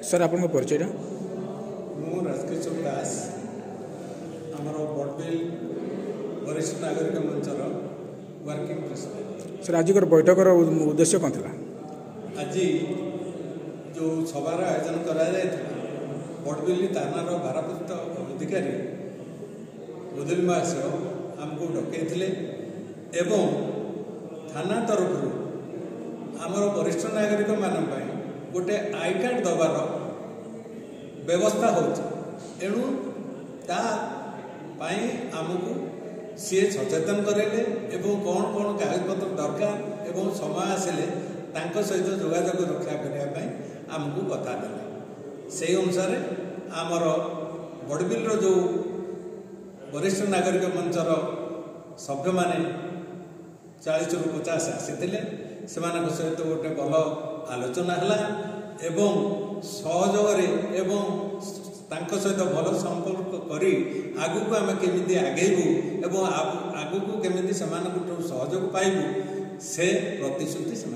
Sir आपन परिचय मु राजकिशोर दास आमर बड़बिल वरिष्ठ नागरिक मंचर वर्किंग प्रेसिडेंट। सर आज बैठक उद्देश्य कौन था? आज जो सभार आयोजन करा बड़बिल थानार भारप्राप्त अधिकारी मुदुल महाशय आमको डकई एवं थाना तरफ आमर वरिष्ठ नागरिक मान गोटे आई कार्ड दबार व्यवस्था होणु आमको सी सचेतन करेले एवं कौन कौन कागजपत्र दरकार एवं समय आसिले सहित जोगाजोग रक्षा करने आमको कथा देले। से अनुसार आमर बड़बिल जो वरिष्ठ नागरिक मंचर सभ्य माने 40 ରୁ 50 आसीथिले सहित गोटे भल आलोचना है एवं सहजोगे एवं सहित भल संपर्क करी आगु को आम केमी आगेबू एवं आगु को केमी सहयोग पाइबू से प्रतिश्रुति से